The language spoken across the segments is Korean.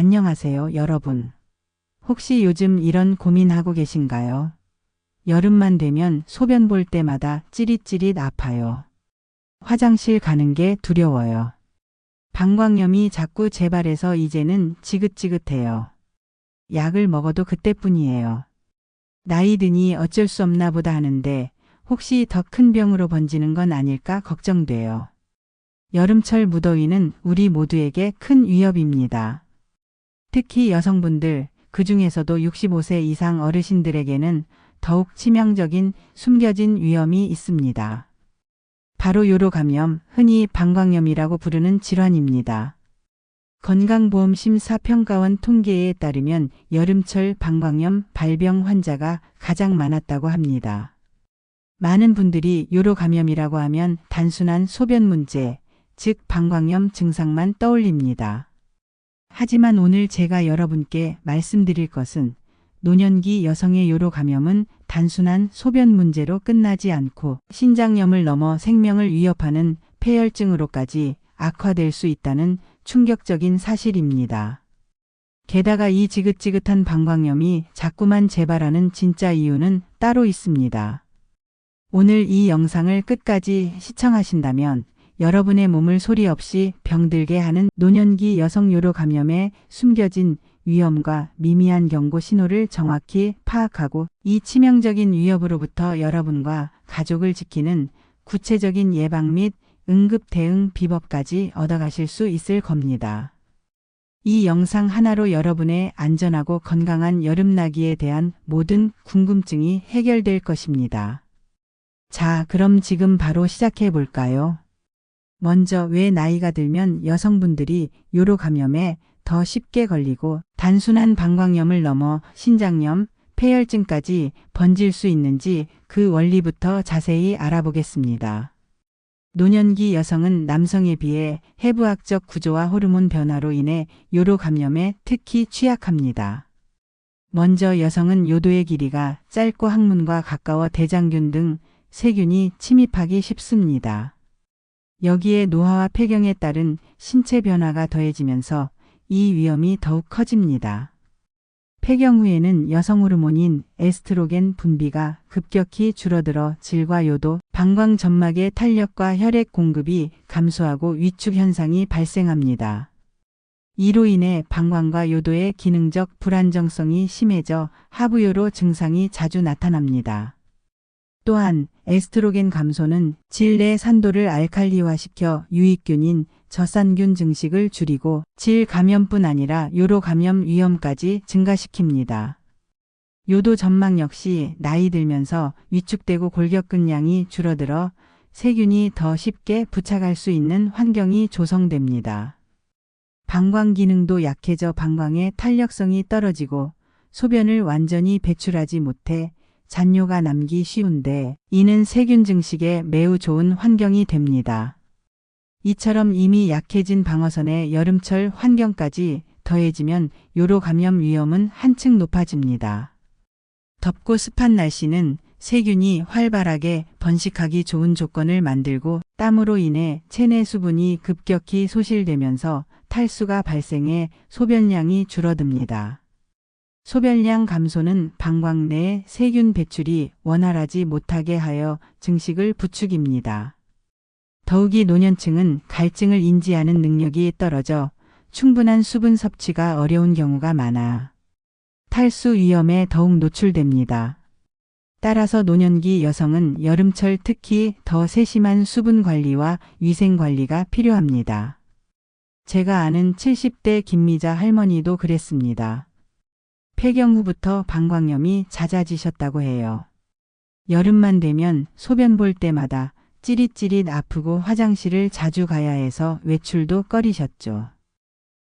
안녕하세요, 여러분. 혹시 요즘 이런 고민하고 계신가요? 여름만 되면 소변 볼 때마다 찌릿찌릿 아파요. 화장실 가는 게 두려워요. 방광염이 자꾸 재발해서 이제는 지긋지긋해요. 약을 먹어도 그때뿐이에요. 나이 드니 어쩔 수 없나 보다 하는데 혹시 더 큰 병으로 번지는 건 아닐까 걱정돼요. 여름철 무더위는 우리 모두에게 큰 위협입니다. 특히 여성분들, 그 중에서도 65세 이상 어르신들에게는 더욱 치명적인 숨겨진 위험이 있습니다. 바로 요로감염, 흔히 방광염이라고 부르는 질환입니다. 건강보험심사평가원 통계에 따르면 여름철 방광염 발병 환자가 가장 많았다고 합니다. 많은 분들이 요로감염이라고 하면 단순한 소변 문제, 즉 방광염 증상만 떠올립니다. 하지만 오늘 제가 여러분께 말씀드릴 것은 노년기 여성의 요로감염은 단순한 소변 문제로 끝나지 않고 신장염을 넘어 생명을 위협하는 폐혈증으로까지 악화될 수 있다는 충격적인 사실입니다. 게다가 이 지긋지긋한 방광염이 자꾸만 재발하는 진짜 이유는 따로 있습니다. 오늘 이 영상을 끝까지 시청하신다면 여러분의 몸을 소리 없이 병들게 하는 노년기 여성 요로감염의 숨겨진 위험과 미미한 경고 신호를 정확히 파악하고 이 치명적인 위협으로부터 여러분과 가족을 지키는 구체적인 예방 및 응급 대응 비법까지 얻어가실 수 있을 겁니다. 이 영상 하나로 여러분의 안전하고 건강한 여름나기에 대한 모든 궁금증이 해결될 것입니다. 자, 그럼 지금 바로 시작해 볼까요? 먼저 왜 나이가 들면 여성분들이 요로감염에 더 쉽게 걸리고 단순한 방광염을 넘어 신장염, 폐혈증까지 번질 수 있는지 그 원리부터 자세히 알아보겠습니다. 노년기 여성은 남성에 비해 해부학적 구조와 호르몬 변화로 인해 요로감염에 특히 취약합니다. 먼저 여성은 요도의 길이가 짧고 항문과 가까워 대장균 등 세균이 침입하기 쉽습니다. 여기에 노화와 폐경에 따른 신체 변화가 더해지면서 이 위험이 더욱 커집니다. 폐경 후에는 여성 호르몬인 에스트로겐 분비가 급격히 줄어들어 질과 요도, 방광 점막의 탄력과 혈액 공급이 감소하고 위축 현상이 발생합니다. 이로 인해 방광과 요도의 기능적 불안정성이 심해져 하부요로 증상이 자주 나타납니다. 또한 에스트로겐 감소는 질 내 산도를 알칼리화시켜 유익균인 젖산균 증식을 줄이고 질 감염뿐 아니라 요로 감염 위험까지 증가시킵니다. 요도 점막 역시 나이 들면서 위축되고 골격근량이 줄어들어 세균이 더 쉽게 부착할 수 있는 환경이 조성됩니다. 방광 기능도 약해져 방광의 탄력성이 떨어지고 소변을 완전히 배출하지 못해 잔뇨가 남기 쉬운데 이는 세균 증식에 매우 좋은 환경이 됩니다. 이처럼 이미 약해진 방어선의 여름철 환경까지 더해지면 요로 감염 위험은 한층 높아집니다. 덥고 습한 날씨는 세균이 활발하게 번식하기 좋은 조건을 만들고 땀으로 인해 체내 수분이 급격히 소실되면서 탈수가 발생해 소변량이 줄어듭니다. 소변량 감소는 방광 내 세균 배출이 원활하지 못하게 하여 증식을 부추깁니다. 더욱이 노년층은 갈증을 인지하는 능력이 떨어져 충분한 수분 섭취가 어려운 경우가 많아 탈수 위험에 더욱 노출됩니다. 따라서 노년기 여성은 여름철 특히 더 세심한 수분 관리와 위생 관리가 필요합니다. 제가 아는 70대 김미자 할머니도 그랬습니다. 폐경 후부터 방광염이 잦아지셨다고 해요. 여름만 되면 소변 볼 때마다 찌릿찌릿 아프고 화장실을 자주 가야 해서 외출도 꺼리셨죠.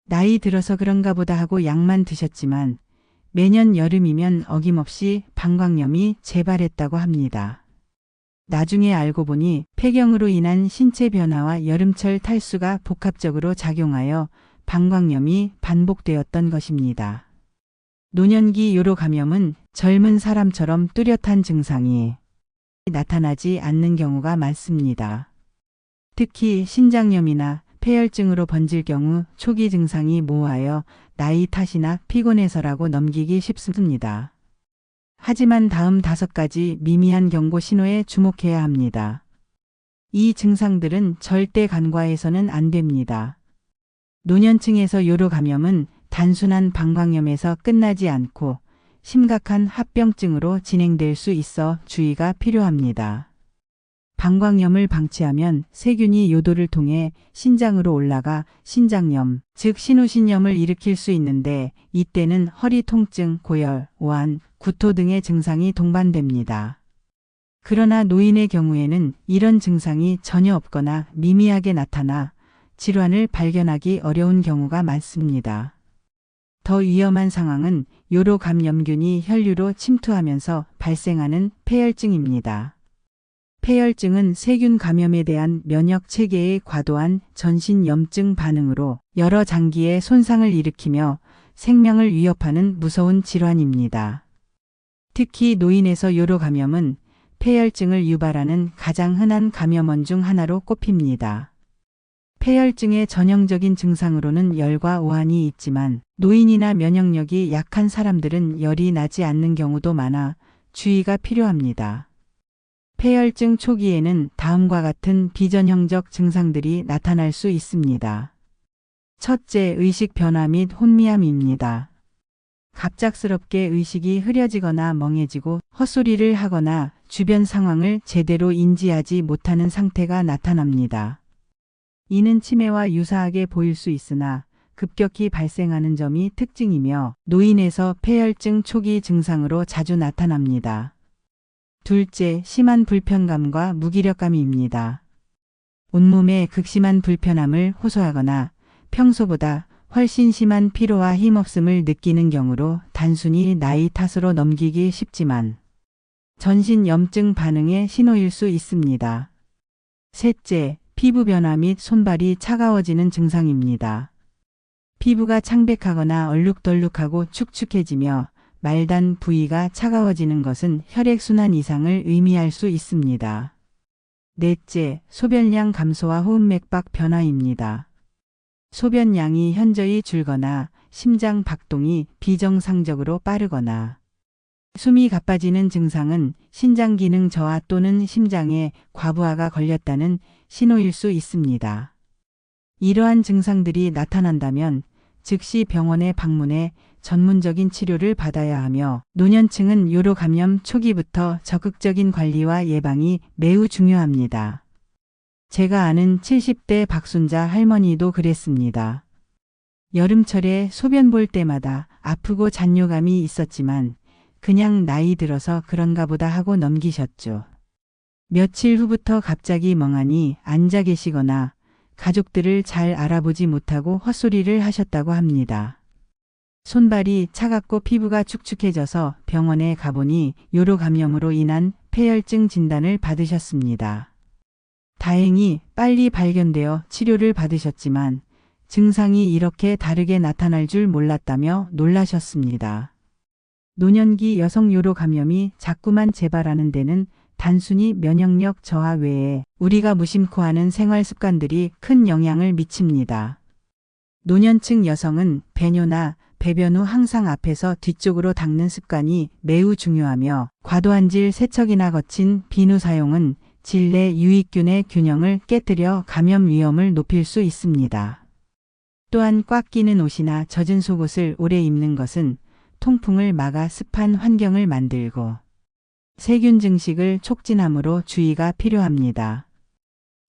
나이 들어서 그런가 보다 하고 약만 드셨지만 매년 여름이면 어김없이 방광염이 재발했다고 합니다. 나중에 알고 보니 폐경으로 인한 신체 변화와 여름철 탈수가 복합적으로 작용하여 방광염이 반복되었던 것입니다. 노년기 요로 감염은 젊은 사람처럼 뚜렷한 증상이 나타나지 않는 경우가 많습니다. 특히 신장염이나 폐혈증으로 번질 경우 초기 증상이 모호하여 나이 탓이나 피곤해서라고 넘기기 쉽습니다. 하지만 다음 5가지 미미한 경고 신호에 주목해야 합니다. 이 증상들은 절대 간과해서는 안 됩니다. 노년층에서 요로 감염은 단순한 방광염에서 끝나지 않고 심각한 합병증으로 진행될 수 있어 주의가 필요합니다. 방광염을 방치하면 세균이 요도를 통해 신장으로 올라가 신장염, 즉 신우신염을 일으킬 수 있는데 이때는 허리 통증, 고열, 오한, 구토 등의 증상이 동반됩니다. 그러나 노인의 경우에는 이런 증상이 전혀 없거나 미미하게 나타나 질환을 발견하기 어려운 경우가 많습니다. 더 위험한 상황은 요로 감염균이 혈류로 침투하면서 발생하는 폐혈증입니다. 폐혈증은 세균 감염에 대한 면역 체계의 과도한 전신염증 반응으로 여러 장기에 손상을 일으키며 생명을 위협하는 무서운 질환입니다. 특히 노인에서 요로 감염은 폐혈증을 유발하는 가장 흔한 감염원 중 하나로 꼽힙니다. 폐혈증의 전형적인 증상으로는 열과 오한이 있지만 노인이나 면역력이 약한 사람들은 열이 나지 않는 경우도 많아 주의가 필요합니다. 폐혈증 초기에는 다음과 같은 비전형적 증상들이 나타날 수 있습니다. 첫째, 의식 변화 및 혼미함입니다. 갑작스럽게 의식이 흐려지거나 멍해지고 헛소리를 하거나 주변 상황을 제대로 인지하지 못하는 상태가 나타납니다. 이는 치매와 유사하게 보일 수 있으나 급격히 발생하는 점이 특징이며 노인에서 폐혈증 초기 증상으로 자주 나타납니다. 둘째, 심한 불편감과 무기력감입니다. 온몸에 극심한 불편함을 호소하거나 평소보다 훨씬 심한 피로와 힘없음을 느끼는 경우로 단순히 나이 탓으로 넘기기 쉽지만 전신 염증 반응의 신호일 수 있습니다. 셋째, 피부 변화 및 손발이 차가워지는 증상입니다. 피부가 창백하거나 얼룩덜룩하고 축축해지며 말단 부위가 차가워지는 것은 혈액순환 이상을 의미할 수 있습니다. 넷째, 소변량 감소와 호흡맥박 변화입니다. 소변량이 현저히 줄거나 심장 박동이 비정상적으로 빠르거나 숨이 가빠지는 증상은 신장 기능 저하 또는 심장에 과부하가 걸렸다는 신호일 수 있습니다. 이러한 증상들이 나타난다면 즉시 병원에 방문해 전문적인 치료를 받아야 하며 노년층은 요로 감염 초기부터 적극적인 관리와 예방이 매우 중요합니다. 제가 아는 70대 박순자 할머니도 그랬습니다. 여름철에 소변 볼 때마다 아프고 잔뇨감이 있었지만 그냥 나이 들어서 그런가 보다 하고 넘기셨죠. 며칠 후부터 갑자기 멍하니 앉아 계시거나 가족들을 잘 알아보지 못하고 헛소리를 하셨다고 합니다. 손발이 차갑고 피부가 축축해져서 병원에 가보니 요로 감염으로 인한 폐혈증 진단을 받으셨습니다. 다행히 빨리 발견되어 치료를 받으셨지만 증상이 이렇게 다르게 나타날 줄 몰랐다며 놀라셨습니다. 노년기 여성 요로 감염이 자꾸만 재발하는 데는 단순히 면역력 저하 외에 우리가 무심코 하는 생활 습관들이 큰 영향을 미칩니다. 노년층 여성은 배뇨나 배변 후 항상 앞에서 뒤쪽으로 닦는 습관이 매우 중요하며 과도한 질 세척이나 거친 비누 사용은 질내 유익균의 균형을 깨뜨려 감염 위험을 높일 수 있습니다. 또한 꽉 끼는 옷이나 젖은 속옷을 오래 입는 것은 통풍을 막아 습한 환경을 만들고 세균 증식을 촉진하므로 주의가 필요합니다.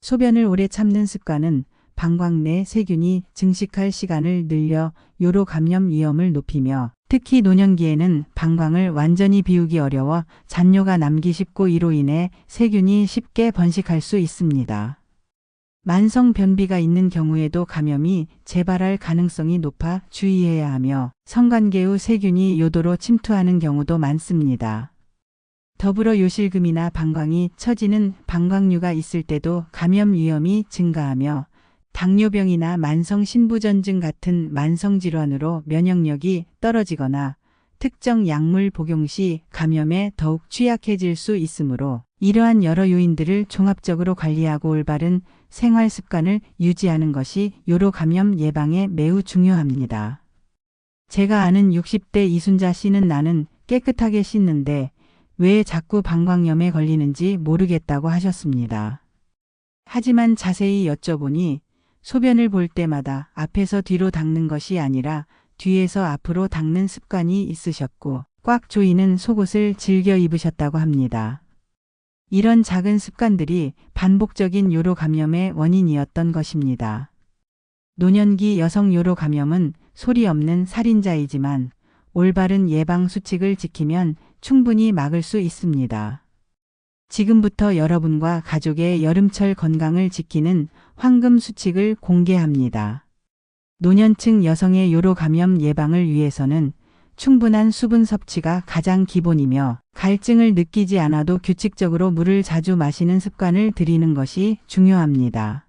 소변을 오래 참는 습관은 방광 내 세균이 증식할 시간을 늘려 요로 감염 위험을 높이며 특히 노년기에는 방광을 완전히 비우기 어려워 잔뇨가 남기 쉽고 이로 인해 세균이 쉽게 번식할 수 있습니다. 만성 변비가 있는 경우에도 감염이 재발할 가능성이 높아 주의해야 하며 성관계 후 세균이 요도로 침투하는 경우도 많습니다. 더불어 요실금이나 방광이 처지는 방광류가 있을 때도 감염 위험이 증가하며 당뇨병이나 만성 신부전증 같은 만성질환으로 면역력이 떨어지거나 특정 약물 복용 시 감염에 더욱 취약해질 수 있으므로 이러한 여러 요인들을 종합적으로 관리하고 올바른 생활 습관을 유지하는 것이 요로 감염 예방에 매우 중요합니다. 제가 아는 60대 이순자 씨는 나는 깨끗하게 씻는데 왜 자꾸 방광염에 걸리는지 모르겠다고 하셨습니다. 하지만 자세히 여쭤보니 소변을 볼 때마다 앞에서 뒤로 닦는 것이 아니라 뒤에서 앞으로 닦는 습관이 있으셨고 꽉 조이는 속옷을 즐겨 입으셨다고 합니다. 이런 작은 습관들이 반복적인 요로 감염의 원인이었던 것입니다. 노년기 여성 요로 감염은 소리 없는 살인자이지만 올바른 예방 수칙을 지키면 충분히 막을 수 있습니다. 지금부터 여러분과 가족의 여름철 건강을 지키는 황금 수칙을 공개합니다. 노년층 여성의 요로 감염 예방을 위해서는 충분한 수분 섭취가 가장 기본이며 갈증을 느끼지 않아도 규칙적으로 물을 자주 마시는 습관을 들이는 것이 중요합니다.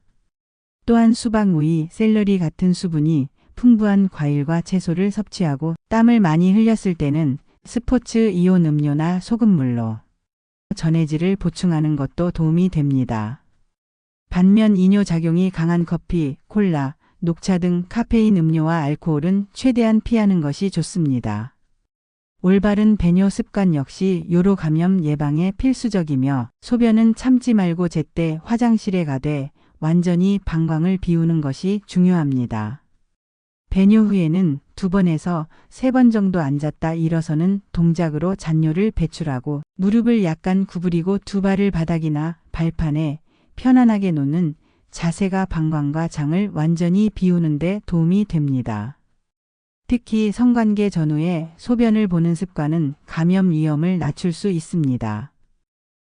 또한 수박, 오이, 샐러리 같은 수분이 풍부한 과일과 채소를 섭취하고 땀을 많이 흘렸을 때는 스포츠 이온 음료나 소금물로 전해질을 보충하는 것도 도움이 됩니다. 반면 이뇨작용이 강한 커피, 콜라, 녹차 등 카페인 음료와 알코올은 최대한 피하는 것이 좋습니다. 올바른 배뇨 습관 역시 요로 감염 예방에 필수적이며 소변은 참지 말고 제때 화장실에 가되 완전히 방광을 비우는 것이 중요합니다. 배뇨 후에는 2번에서 3번 정도 앉았다 일어서는 동작으로 잔뇨를 배출하고 무릎을 약간 구부리고 2발을 바닥이나 발판에 편안하게 놓는 자세가 방광과 장을 완전히 비우는 데 도움이 됩니다. 특히 성관계 전후에 소변을 보는 습관은 감염 위험을 낮출 수 있습니다.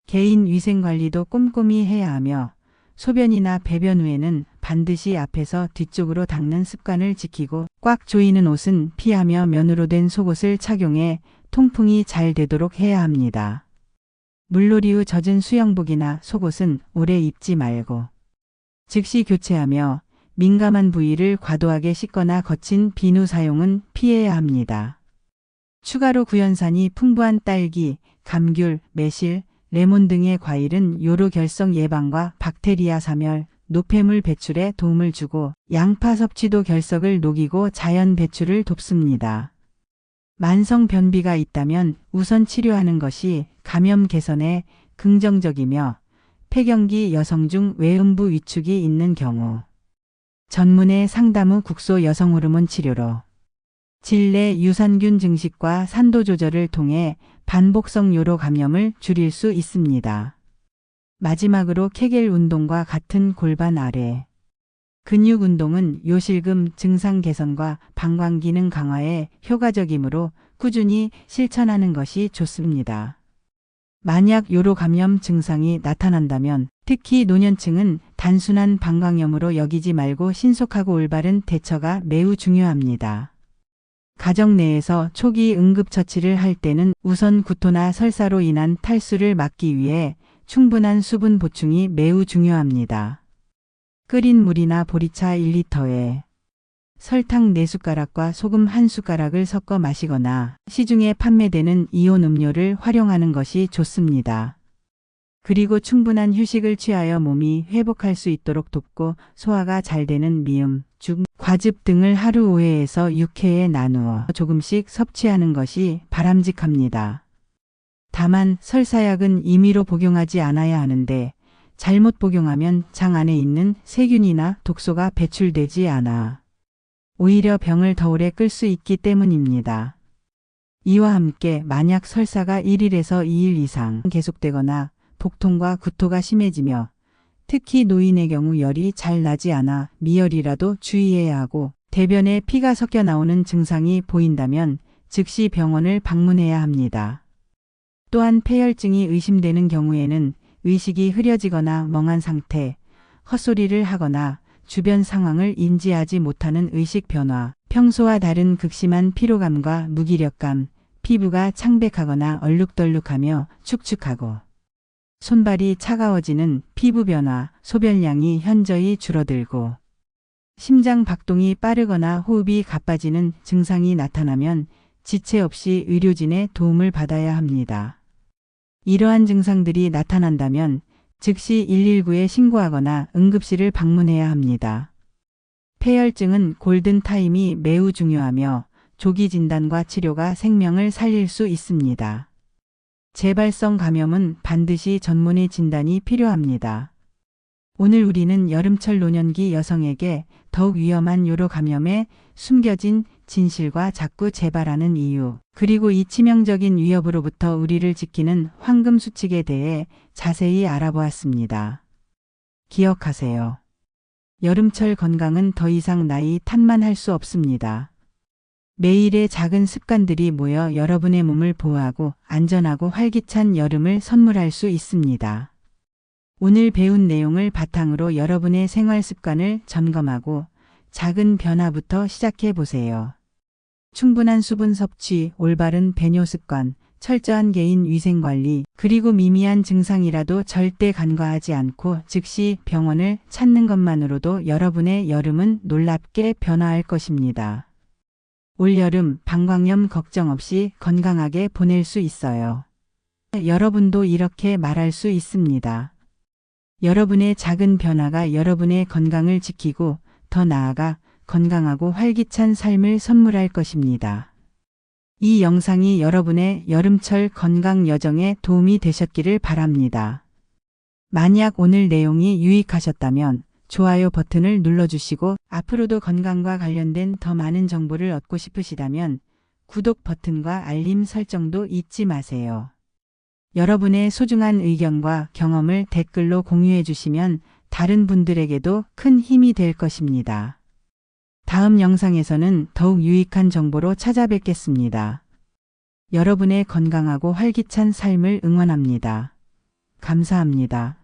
개인 위생 관리도 꼼꼼히 해야 하며 소변이나 배변 후에는 반드시 앞에서 뒤쪽으로 닦는 습관을 지키고 꽉 조이는 옷은 피하며 면으로 된 속옷을 착용해 통풍이 잘 되도록 해야 합니다. 물놀이 후 젖은 수영복이나 속옷은 오래 입지 말고 즉시 교체하며 민감한 부위를 과도하게 씻거나 거친 비누 사용은 피해야 합니다. 추가로 구연산이 풍부한 딸기, 감귤, 매실, 레몬 등의 과일은 요로 결석 예방과 박테리아 사멸, 노폐물 배출에 도움을 주고 양파 섭취도 결석을 녹이고 자연 배출을 돕습니다. 만성 변비가 있다면 우선 치료하는 것이 감염 개선에 긍정적이며 폐경기 여성 중 외음부 위축이 있는 경우 전문의 상담 후 국소 여성 호르몬 치료로 질내 유산균 증식과 산도 조절을 통해 반복성 요로 감염을 줄일 수 있습니다. 마지막으로 케겔 운동과 같은 골반 아래 근육 운동은 요실금 증상 개선과 방광 기능 강화에 효과적이므로 꾸준히 실천하는 것이 좋습니다. 만약 요로 감염 증상이 나타난다면 특히 노년층은 단순한 방광염으로 여기지 말고 신속하고 올바른 대처가 매우 중요합니다. 가정 내에서 초기 응급처치를 할 때는 우선 구토나 설사로 인한 탈수를 막기 위해 충분한 수분 보충이 매우 중요합니다. 끓인 물이나 보리차 1리터에 설탕 4숟가락과 소금 1숟가락을 섞어 마시거나 시중에 판매되는 이온 음료를 활용하는 것이 좋습니다. 그리고 충분한 휴식을 취하여 몸이 회복할 수 있도록 돕고 소화가 잘 되는 미음, 죽, 과즙 등을 하루 5회에서 6회에 나누어 조금씩 섭취하는 것이 바람직합니다. 다만 설사약은 임의로 복용하지 않아야 하는데 잘못 복용하면 장 안에 있는 세균이나 독소가 배출되지 않아 오히려 병을 더 오래 끌 수 있기 때문입니다. 이와 함께 만약 설사가 1일에서 2일 이상 계속되거나 복통과 구토가 심해지며 특히 노인의 경우 열이 잘 나지 않아 미열이라도 주의해야 하고 대변에 피가 섞여 나오는 증상이 보인다면 즉시 병원을 방문해야 합니다. 또한 폐혈증이 의심되는 경우에는 의식이 흐려지거나 멍한 상태, 헛소리를 하거나 주변 상황을 인지하지 못하는 의식 변화, 평소와 다른 극심한 피로감과 무기력감, 피부가 창백하거나 얼룩덜룩하며 축축하고 손발이 차가워지는 피부 변화, 소변량이 현저히 줄어들고 심장 박동이 빠르거나 호흡이 가빠지는 증상이 나타나면 지체 없이 의료진의 도움을 받아야 합니다. 이러한 증상들이 나타난다면 즉시 119에 신고하거나 응급실을 방문해야 합니다. 폐혈증은 골든타임이 매우 중요하며 조기 진단과 치료가 생명을 살릴 수 있습니다. 재발성 감염은 반드시 전문의 진단이 필요합니다. 오늘 우리는 여름철 노년기 여성에게 더욱 위험한 요로 감염의 숨겨진 진실과 자꾸 재발하는 이유, 그리고 이 치명적인 위협으로부터 우리를 지키는 황금 수칙에 대해 자세히 알아보았습니다. 기억하세요. 여름철 건강은 더 이상 나이 탓만 할 수 없습니다. 매일의 작은 습관들이 모여 여러분의 몸을 보호하고 안전하고 활기찬 여름을 선물할 수 있습니다. 오늘 배운 내용을 바탕으로 여러분의 생활 습관을 점검하고 작은 변화부터 시작해 보세요. 충분한 수분 섭취, 올바른 배뇨 습관, 철저한 개인 위생 관리, 그리고 미미한 증상이라도 절대 간과하지 않고 즉시 병원을 찾는 것만으로도 여러분의 여름은 놀랍게 변화할 것입니다. 올여름 방광염 걱정 없이 건강하게 보낼 수 있어요. 여러분도 이렇게 말할 수 있습니다. 여러분의 작은 변화가 여러분의 건강을 지키고 더 나아가 건강하고 활기찬 삶을 선물할 것입니다. 이 영상이 여러분의 여름철 건강 여정에 도움이 되셨기를 바랍니다. 만약 오늘 내용이 유익하셨다면 좋아요 버튼을 눌러주시고 앞으로도 건강과 관련된 더 많은 정보를 얻고 싶으시다면 구독 버튼과 알림 설정도 잊지 마세요. 여러분의 소중한 의견과 경험을 댓글로 공유해 주시면 다른 분들에게도 큰 힘이 될 것입니다. 다음 영상에서는 더욱 유익한 정보로 찾아뵙겠습니다. 여러분의 건강하고 활기찬 삶을 응원합니다. 감사합니다.